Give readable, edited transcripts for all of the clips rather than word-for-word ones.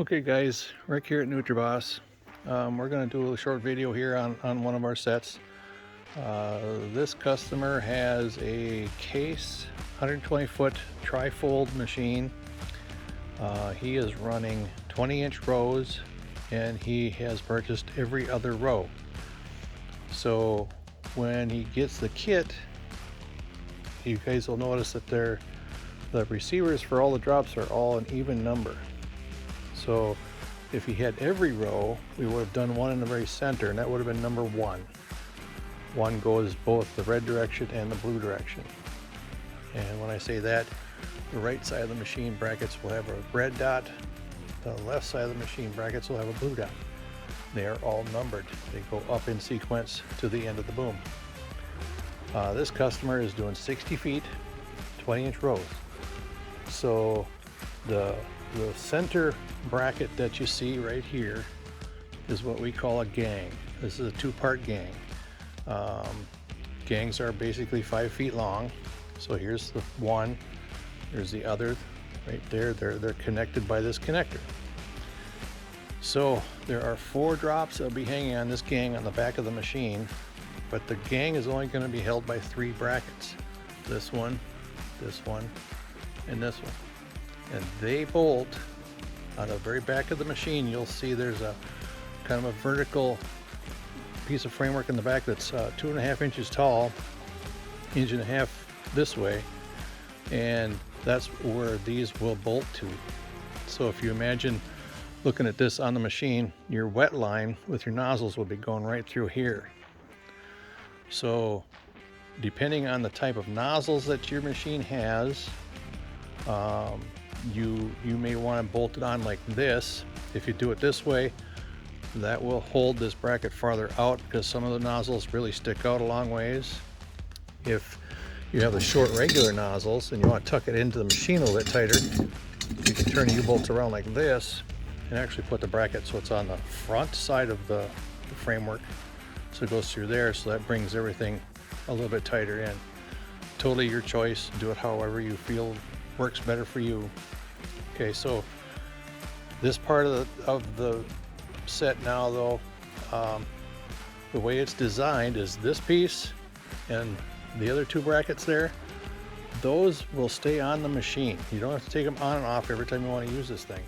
Okay guys, Rick here at NutraBoss. We're going to do a short video here on one of our sets. This customer has a case 120-foot tri-fold machine. He is running 20-inch rows and he has purchased every other row. So when he gets the kit, you guys will notice that the receivers for all the drops are all an even number. So if he had every row, we would have done one in the very center, and that would have been number one. One goes both the red direction and the blue direction. And when I say that, the right side of the machine brackets will have a red dot, the left side of the machine brackets will have a blue dot. They are all numbered. They go up in sequence to the end of the boom. This customer is doing 60 feet, 20-inch rows. So the center bracket that you see right here is what we call a gang. This is a two-part gang. Gangs are basically 5 feet long. So here's the one, here's the other right there. They're connected by this connector. So there are 4 drops that'll be hanging on this gang on the back of the machine, but the gang is only going to be held by 3 brackets. This one, and this one. And they bolt on the very back of the machine. You'll see there's a kind of a vertical piece of framework in the back that's 2.5 inches tall, 1.5 inches this way, and that's where these will bolt to. So if you imagine looking at this on the machine, your wet line with your nozzles will be going right through here. So depending on the type of nozzles that your machine has, you may want to bolt it on like this. If you do it this way, that will hold this bracket farther out because some of the nozzles really stick out a long ways. If you have the short regular nozzles and you want to tuck it into the machine a little bit tighter, you can turn the U-bolts around like this and actually put the bracket so it's on the front side of the framework, so it goes through there, so that brings everything a little bit tighter in. Totally your choice. Do it however you feel works better for you. Okay, so this part of the set now, though, the way it's designed is this piece and the other 2 brackets there, those will stay on the machine. You don't have to take them on and off every time you want to use this thing.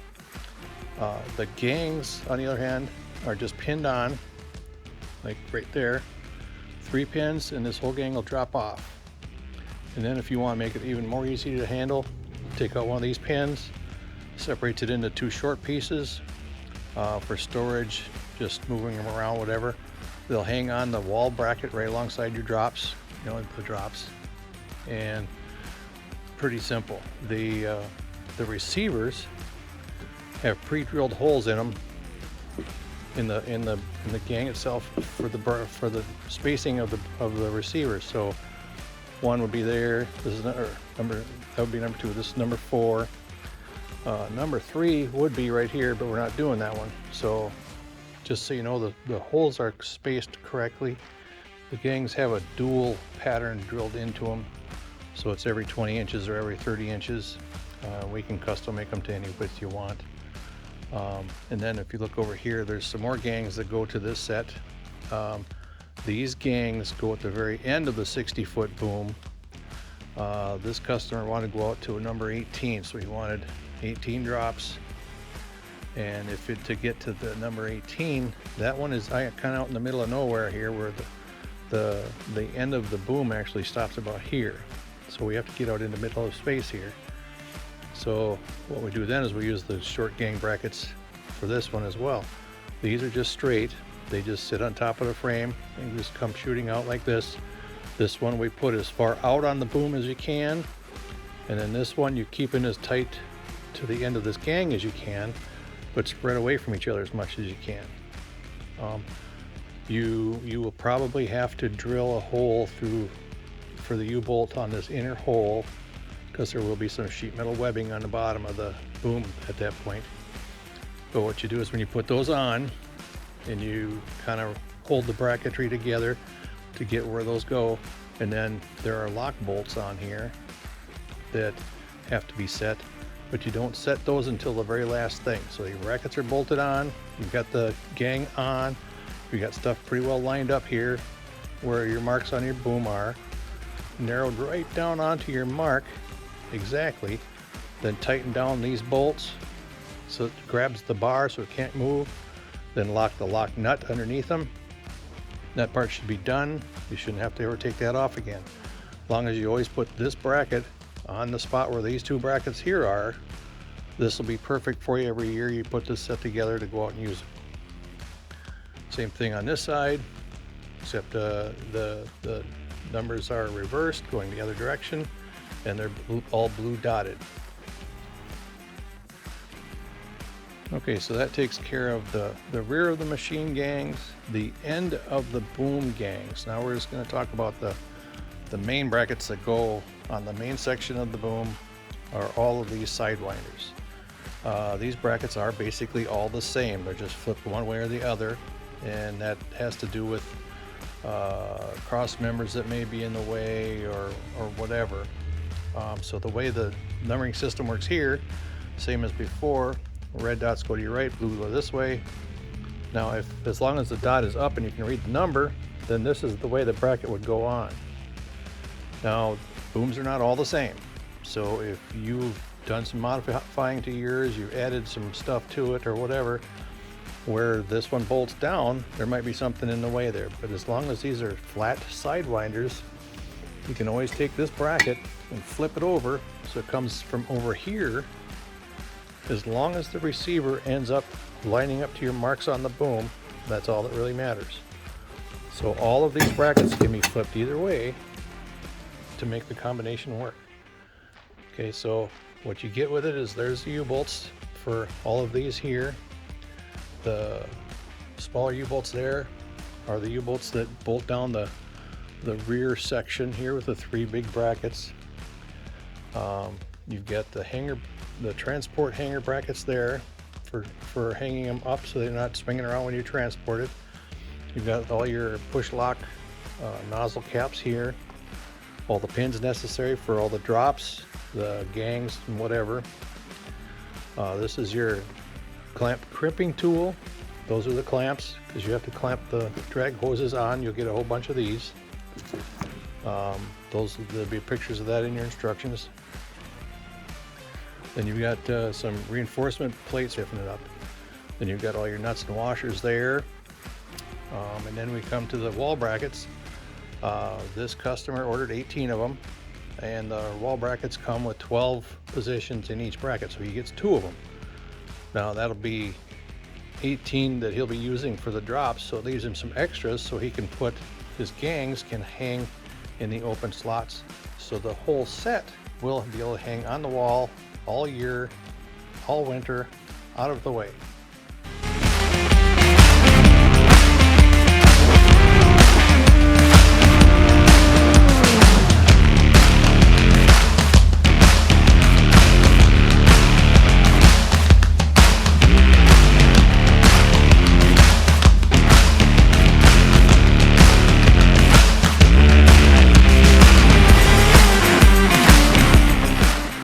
The gangs, on the other hand, are just pinned on, like right there. 3 pins, and this whole gang will drop off. And then if you want to make it even more easy to handle, take out one of these pins, separates it into 2 short pieces for storage, just moving them around, whatever. They'll hang on the wall bracket right alongside your drops, the drops, and pretty simple. The receivers have pre-drilled holes in them in the gang itself for the spacing of the receivers. So one would be there. This is number, that would be number 2. This is number 4. Number 3 would be right here, but we're not doing that one. So just so you know, the holes are spaced correctly. The gangs have a dual pattern drilled into them, so it's every 20 inches or every 30 inches. We can custom make them to any width you want. And then if you look over here, there's some more gangs that go to this set. These gangs go at the very end of the 60-foot boom. This customer wanted to go out to a number 18, so he wanted 18 drops. And to get to the number 18, that one is kind of out in the middle of nowhere here, where the end of the boom actually stops about here. So we have to get out in the middle of space here. So what we do then is we use the short gang brackets for this one as well. These are just straight. They just sit on top of the frame and just come shooting out like this. This one we put as far out on the boom as you can, and then this one you keep in as tight to the end of this gang as you can, but spread away from each other as much as you can. You will probably have to drill a hole for the U-bolt on this inner hole, because there will be some sheet metal webbing on the bottom of the boom at that point. But what you do is when you put those on, and you kind of hold the bracketry together to get where those go, and then there are lock bolts on here that have to be set. but you don't set those until the very last thing. So your brackets are bolted on, you've got the gang on, you got stuff pretty well lined up here where your marks on your boom are, narrowed right down onto your mark exactly. Then tighten down these bolts so it grabs the bar so it can't move. Then lock the lock nut underneath them. That part should be done. You shouldn't have to ever take that off again. As long as you always put this bracket on the spot where these two brackets here are, this will be perfect for you every year you put this set together to go out and use it. Same thing on this side, except the numbers are reversed, going the other direction, and they're all blue dotted. Okay, so that takes care of the rear of the machine gangs, the end of the boom gangs. Now we're just going to talk about the main brackets that go on the main section of the boom are all of these sidewinders. These brackets are basically all the same. They're just flipped one way or the other, and that has to do with cross members that may be in the way or whatever. So the way the numbering system works here, same as before. Red dots go to your right, blue go this way. Now as long as the dot is up and you can read the number, then this is the way the bracket would go on. Now booms are not all the same, so if you've done some modifying to yours, you added some stuff to it or whatever, where this one bolts down, there might be something in the way there. But as long as these are flat sidewinders, you can always take this bracket and flip it over so it comes from over here. As long as the receiver ends up lining up to your marks on the boom, that's all that really matters. So all of these brackets can be flipped either way to make the combination work. Okay, so what you get with it is there's the U-bolts for all of these here. The smaller U-bolts there are the U-bolts that bolt down the rear section here with the three big brackets. You've got the transport hanger brackets there for hanging them up so they're not swinging around when you transport it. You've got all your push lock nozzle caps here, all the pins necessary for all the drops, the gangs and whatever. This is your clamp crimping tool. Those are the clamps, because you have to clamp the drag hoses on. You'll get a whole bunch of these. There'll be pictures of that in your instructions. Then you've got some reinforcement plates stiffen it up. Then you've got all your nuts and washers there. And then we come to the wall brackets. This customer ordered 18 of them, and the wall brackets come with 12 positions in each bracket, so he gets 2 of them. Now that'll be 18 that he'll be using for the drops, so it leaves him some extras so he can put his gangs can hang in the open slots. So the whole set will be able to hang on the wall all year, all winter, out of the way.